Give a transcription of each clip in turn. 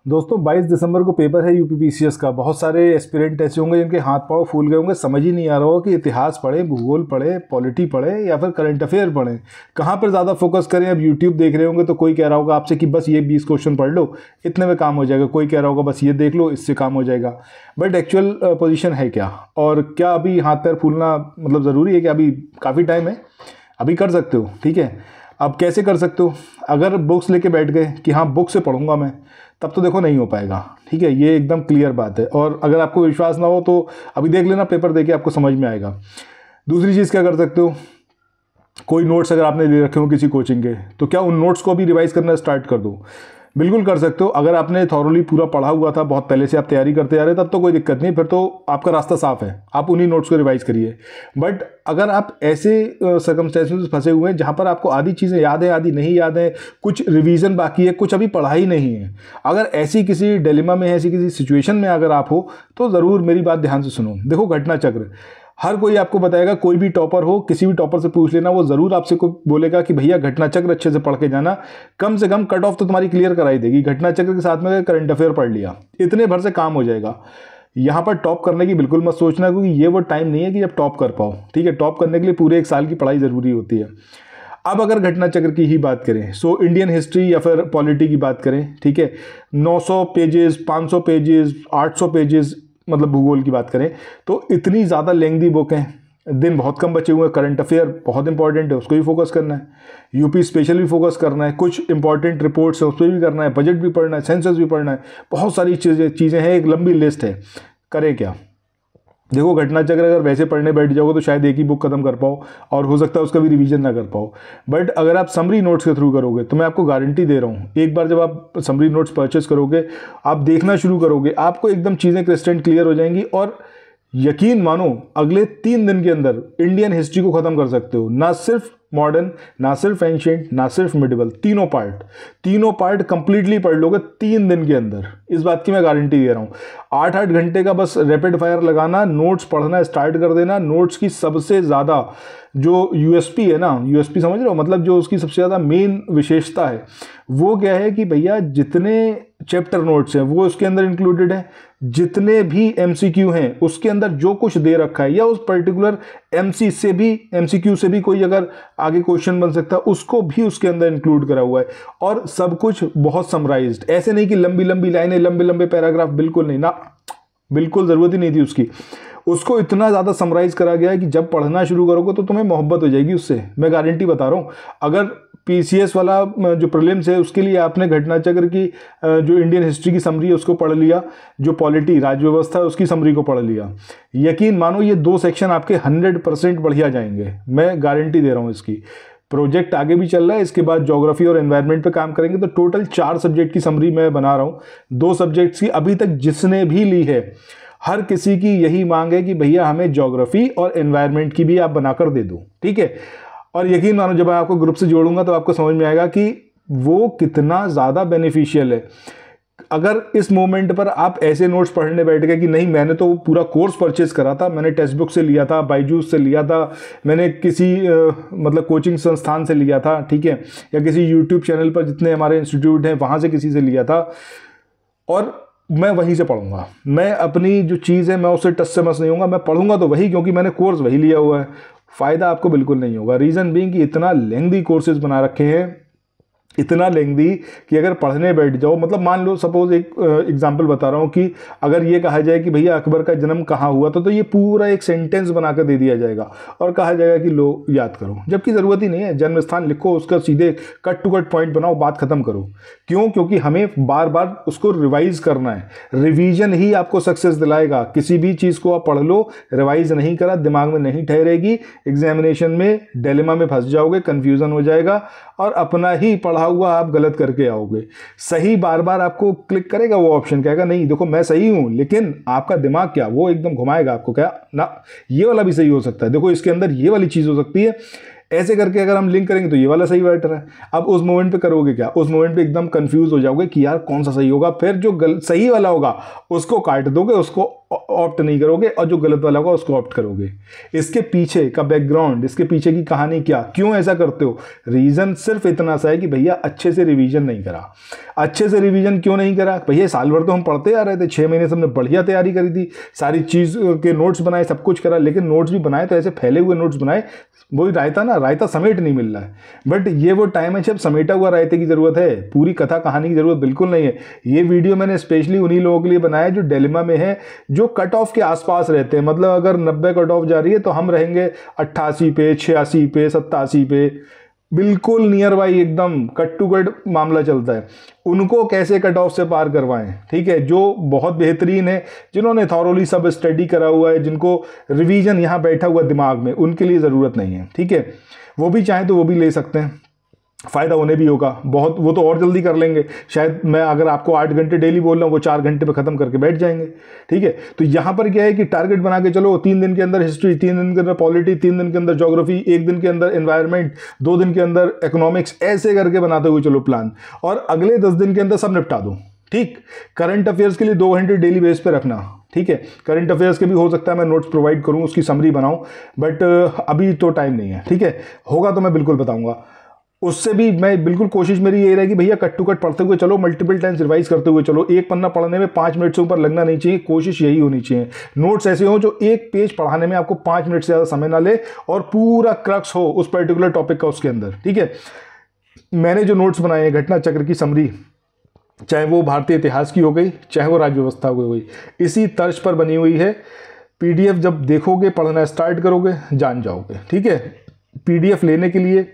दोस्तों 22 दिसंबर को पेपर है यूपीपीसीएस का। बहुत सारे एस्पिरेंट ऐसे होंगे जिनके हाथ पांव फूल गए होंगे, समझ ही नहीं आ रहा होगा कि इतिहास पढ़े, भूगोल पढ़े, पॉलिटी पढ़े या फिर करंट अफेयर पढ़े, कहाँ पर ज़्यादा फोकस करें। अब यूट्यूब देख रहे होंगे तो कोई कह रहा होगा आपसे कि बस ये 20 क्वेश्चन पढ़ लो, इतने में काम हो जाएगा। कोई कह रहा होगा बस ये देख लो, इससे काम हो जाएगा। बट एक्चुअल पोजीशन है क्या, और क्या अभी हाथ पैर फूलना मतलब ज़रूरी है कि अभी काफ़ी टाइम है, अभी कर सकते हो। ठीक है, अब कैसे कर सकते हो? अगर बुक्स लेके बैठ गए कि हाँ बुक से पढ़ूंगा मैं, तब तो देखो नहीं हो पाएगा। ठीक है, ये एकदम क्लियर बात है। और अगर आपको विश्वास ना हो तो अभी देख लेना, पेपर देके आपको समझ में आएगा। दूसरी चीज़ क्या कर सकते हो, कोई नोट्स अगर आपने ले रखे हो किसी कोचिंग के, तो क्या उन नोट्स को अभी रिवाइज करना स्टार्ट कर दो। बिल्कुल कर सकते हो। अगर आपने थॉरली पूरा पढ़ा हुआ था, बहुत पहले से आप तैयारी करते आ रहे, तब तो कोई दिक्कत नहीं, फिर तो आपका रास्ता साफ है, आप उन्हीं नोट्स को रिवाइज करिए। बट अगर आप ऐसे सर्कमस्टेंसेस में फंसे हुए हैं जहाँ पर आपको आधी चीज़ें याद है, आधी नहीं याद है, कुछ रिवीजन बाकी है, कुछ अभी पढ़ा ही नहीं है, अगर ऐसी किसी डिलेमा में है, ऐसी किसी सिचुएशन में अगर आप हो, तो ज़रूर मेरी बात ध्यान से सुनो। देखो घटना चक्र हर कोई आपको बताएगा, कोई भी टॉपर हो, किसी भी टॉपर से पूछ लेना, वो ज़रूर आपसे को बोलेगा कि भैया घटना चक्र अच्छे से पढ़ के जाना, कम से कम कट ऑफ तो तुम्हारी क्लियर कराई देगी। घटना चक्र के साथ में करंट अफेयर पढ़ लिया, इतने भर से काम हो जाएगा। यहाँ पर टॉप करने की बिल्कुल मत सोचना, क्योंकि ये वो टाइम नहीं है कि जब टॉप कर पाओ। ठीक है, टॉप करने के लिए पूरे 1 साल की पढ़ाई ज़रूरी होती है। अब अगर घटना चक्र की ही बात करें, सो इंडियन हिस्ट्री या फिर पॉलिटी की बात करें, ठीक है, 900 पेजेस, 500 पेजेस, 800 पेजेस, मतलब भूगोल की बात करें तो इतनी ज़्यादा लेंथी बुक हैं। दिन बहुत कम बचे हुए हैं। करंट अफेयर बहुत इंपॉर्टेंट है, उसको भी फोकस करना है। यूपी स्पेशल भी फोकस करना है, कुछ इंपॉर्टेंट रिपोर्ट्स है उस पर भी करना है, बजट भी पढ़ना है, सेंसस भी पढ़ना है, बहुत सारी चीज़ें हैं, एक लंबी लिस्ट है। करें क्या? देखो घटना चक्र अगर वैसे पढ़ने बैठ जाओगे तो शायद एक ही बुक खत्म कर पाओ, और हो सकता है उसका भी रिवीजन ना कर पाओ। बट अगर आप समरी नोट्स के थ्रू करोगे तो मैं आपको गारंटी दे रहा हूँ, एक बार जब आप समरी नोट्स परचेस करोगे, आप देखना शुरू करोगे, आपको एकदम चीज़ें क्रिस्टल क्लियर हो जाएंगी। और यकीन मानो अगले 3 दिन के अंदर इंडियन हिस्ट्री को खत्म कर सकते हो। ना सिर्फ मॉडर्न, ना सिर्फ एंशिएंट, ना सिर्फ मिडिवल, तीनों पार्ट कंप्लीटली पढ़ लोगे 3 दिन के अंदर। इस बात की मैं गारंटी दे रहा हूँ। 8-8 घंटे का बस रैपिड फायर लगाना, नोट्स पढ़ना स्टार्ट कर देना। नोट्स की सबसे ज़्यादा जो यूएसपी है ना, यूएसपी समझ रहे हो, मतलब जो उसकी सबसे ज़्यादा मेन विशेषता है वो क्या है कि भैया जितने चैप्टर नोट्स हैं वो उसके अंदर इंक्लूडेड है, जितने भी एमसीक्यू हैं उसके अंदर जो कुछ दे रखा है, या उस पर्टिकुलर एमसीक्यू से भी कोई अगर आगे क्वेश्चन बन सकता है उसको भी उसके अंदर इंक्लूड करा हुआ है। और सब कुछ बहुत समराइज्ड, ऐसे नहीं कि लंबी लंबी लाइनें, लंबे लंबे पैराग्राफ, बिल्कुल नहीं ना, बिल्कुल ज़रूरत ही नहीं थी उसकी। उसको इतना ज़्यादा समराइज़ करा गया है कि जब पढ़ना शुरू करोगे तो तुम्हें मोहब्बत हो जाएगी उससे, मैं गारंटी बता रहा हूँ। अगर पीसीएस वाला जो प्रीलिम्स है उसके लिए आपने घटना चक्र की जो इंडियन हिस्ट्री की समरी है उसको पढ़ लिया, जो पॉलिटी राज्य व्यवस्था है उसकी समरी को पढ़ लिया, यकीन मानो ये 2 सेक्शन आपके 100% बढ़िया जाएंगे, मैं गारंटी दे रहा हूँ इसकी। प्रोजेक्ट आगे भी चल रहा है, इसके बाद ज्योग्राफी और एनवायरनमेंट पे काम करेंगे, तो टोटल 4 सब्जेक्ट की समरी मैं बना रहा हूँ। 2 सब्जेक्ट्स की अभी तक जिसने भी ली है, हर किसी की यही मांग है कि भैया हमें ज्योग्राफी और एनवायरनमेंट की भी आप बनाकर दे दो। ठीक है, और यकीन मानो जब मैं आपको ग्रुप से जोड़ूंगा तो आपको समझ में आएगा कि वो कितना ज़्यादा बेनिफिशियल है। अगर इस मोमेंट पर आप ऐसे नोट्स पढ़ने बैठ गए कि नहीं मैंने तो पूरा कोर्स परचेज करा था, मैंने टेक्स्ट बुक से लिया था, बायजूस से लिया था, मैंने किसी मतलब कोचिंग संस्थान से लिया था, ठीक है, या किसी यूट्यूब चैनल पर जितने हमारे इंस्टीट्यूट हैं वहाँ से किसी से लिया था, और मैं वहीं से पढ़ूंगा, मैं अपनी जो चीज़ है मैं उससे टच से मस नहीं होऊंगा, मैं पढ़ूंगा तो वही, क्योंकि मैंने कोर्स वही लिया हुआ है। फ़ायदा आपको बिल्कुल नहीं होगा। रीज़न बीइंग कि इतना लेंथी कोर्सेज बना रखे हैं, इतना लेंथी कि अगर पढ़ने बैठ जाओ, मतलब मान लो सपोज एक एग्जांपल बता रहा हूँ कि अगर ये कहा जाए कि भैया अकबर का जन्म कहाँ हुआ था, तो ये पूरा एक सेंटेंस बनाकर दे दिया जाएगा और कहा जाएगा कि लो याद करो, जबकि ज़रूरत ही नहीं है। जन्म स्थान लिखो, उसका सीधे कट टू कट पॉइंट बनाओ, बात खत्म करो। क्यों? क्योंकि हमें बार बार उसको रिवाइज करना है। रिवीजन ही आपको सक्सेस दिलाएगा। किसी भी चीज़ को आप पढ़ लो, रिवाइज नहीं करा, दिमाग में नहीं ठहरेगी, एग्जामिनेशन में डिलेमा में फंस जाओगे, कन्फ्यूज़न हो जाएगा और अपना ही पढ़ा हुआ आप गलत करके आओगे। सही बार बार आपको क्लिक करेगा वो ऑप्शन, कहेगा नहीं देखो मैं सही हूं, लेकिन आपका दिमाग क्या वो एकदम घुमाएगा आपको, क्या ना ये वाला भी सही हो सकता है, देखो इसके अंदर ये वाली चीज़ हो सकती है, ऐसे करके अगर हम लिंक करेंगे तो ये वाला सही बेटर है। अब उस मोमेंट पे करोगे क्या? उस मोमेंट पे एकदम कंफ्यूज हो जाओगे कि यार कौन सा सही होगा, फिर जो सही वाला होगा उसको काट दोगे, उसको ऑप्ट नहीं करोगे और जो गलत वाला होगा उसको ऑप्ट करोगे। इसके पीछे का बैकग्राउंड, इसके पीछे की कहानी क्या, क्यों ऐसा करते हो, रीज़न सिर्फ इतना सा है कि भैया अच्छे से रिवीजन नहीं करा। अच्छे से रिवीजन क्यों नहीं करा भैया, साल भर तो हम पढ़ते आ रहे थे, 6 महीने से हमने बढ़िया तैयारी करी थी, सारी चीज़ के नोट्स बनाए, सब कुछ करा, लेकिन नोट्स भी बनाए तो ऐसे फैले हुए नोट्स बनाए, वही रायता ना, रायता समेट नहीं मिल रहा है। बट ये वो टाइम है जब समेटा हुआ रायते की ज़रूरत है, पूरी कथा कहानी की ज़रूरत बिल्कुल नहीं है। ये वीडियो मैंने स्पेशली उन्हीं लोगों के लिए बनाया जो डिलेमा में है, जो कट ऑफ के आसपास रहते हैं। मतलब अगर 90 कट ऑफ जा रही है तो हम रहेंगे 88 पे, 86 पे, 87 पे, बिल्कुल नियर बाई, एकदम कट टू कट मामला चलता है। उनको कैसे कट ऑफ से पार करवाएं, ठीक है, जो बहुत बेहतरीन है, जिन्होंने थॉरोली सब स्टडी करा हुआ है, जिनको रिवीजन यहाँ बैठा हुआ दिमाग में, उनके लिए ज़रूरत नहीं है, ठीक है। वो भी चाहें तो वो भी ले सकते हैं, फ़ायदा उन्हें भी होगा बहुत, वो तो और जल्दी कर लेंगे। शायद मैं अगर आपको 8 घंटे डेली बोल रहा हूँ, वो 4 घंटे पे ख़त्म करके बैठ जाएंगे, ठीक है। तो यहाँ पर क्या है कि टारगेट बना के चलो, 3 दिन के अंदर हिस्ट्री, 3 दिन के अंदर पॉलिटी, 3 दिन के अंदर ज्योग्राफी, 1 दिन के अंदर एनवायरनमेंट, 2 दिन के अंदर इकोनॉमिक्स, ऐसे करके बनाते हुए चलो प्लान, और अगले 10 दिन के अंदर सब निपटा दो, ठीक। करंट अफेयर्स के लिए 2 घंटे डेली बेस पे रखना, ठीक है। करंट अफेयर्स के भी हो सकता है मैं नोट्स प्रोवाइड करूँ, उसकी समरी बनाऊँ, बट अभी तो टाइम नहीं है, ठीक है। होगा तो मैं बिल्कुल बताऊँगा। उससे भी मैं बिल्कुल कोशिश मेरी ये रहेगी भैया, कट टू कट पढ़ते हुए चलो, मल्टीपल टाइम्स रिवाइज करते हुए चलो। एक पन्ना पढ़ने में 5 मिनट से ऊपर लगना नहीं चाहिए, कोशिश यही होनी चाहिए। नोट्स ऐसे हो जो एक पेज पढ़ाने में आपको 5 मिनट से ज़्यादा समय ना ले, और पूरा क्रक्स हो उस पर्टिकुलर टॉपिक का उसके अंदर, ठीक है। मैंने जो नोट्स बनाए हैं घटना चक्र की समरी, चाहे वो भारतीय इतिहास की हो गई, चाहे वो राज्य व्यवस्था हो गई, इसी तर्ज पर बनी हुई है। PDF जब देखोगे, पढ़ना स्टार्ट करोगे, जान जाओगे, ठीक है। PDF लेने के लिए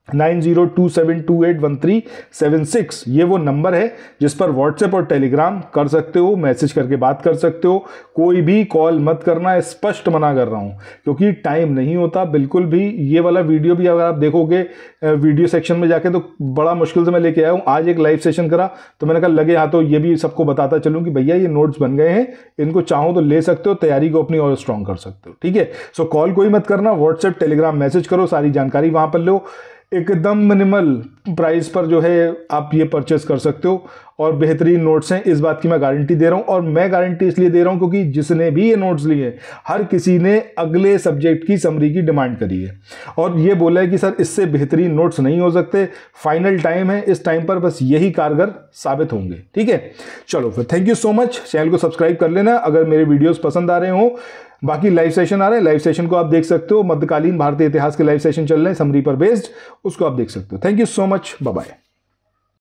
9027281376 ये वो नंबर है जिस पर व्हाट्सएप और टेलीग्राम कर सकते हो, मैसेज करके बात कर सकते हो। कोई भी कॉल मत करना, स्पष्ट मना कर रहा हूँ, क्योंकि टाइम नहीं होता बिल्कुल भी। ये वाला वीडियो भी अगर आप देखोगे वीडियो सेक्शन में जाके, तो बड़ा मुश्किल से मैं लेके आया हूँ। आज एक लाइव सेशन करा तो मैंने कहा लगे हाँ तो ये भी सबको बताता चलूँ कि भैया ये नोट्स बन गए हैं, इनको चाहो तो ले सकते हो, तैयारी को अपनी और स्ट्रॉन्ग कर सकते हो, ठीक है। सो कॉल कोई मत करना, व्हाट्सएप टेलीग्राम मैसेज करो, सारी जानकारी वहाँ पर लो। एकदम मिनिमल प्राइस पर जो है आप ये परचेस कर सकते हो, और बेहतरीन नोट्स हैं, इस बात की मैं गारंटी दे रहा हूँ। और मैं गारंटी इसलिए दे रहा हूँ क्योंकि जिसने भी ये नोट्स लिए, हर किसी ने अगले सब्जेक्ट की समरी की डिमांड करी है, और ये बोला है कि सर इससे बेहतरीन नोट्स नहीं हो सकते। फाइनल टाइम है, इस टाइम पर बस यही कारगर साबित होंगे, ठीक है। चलो फिर, thank you so much. Channel को सब्सक्राइब कर लेना अगर मेरे वीडियोज़ पसंद आ रहे हो। बाकी लाइव सेशन आ रहे हैं, लाइव सेशन को आप देख सकते हो। मध्यकालीन भारतीय इतिहास के लाइव सेशन चल रहे हैं समरी पर बेस्ड, उसको आप देख सकते हो। Thank you so much, bye bye.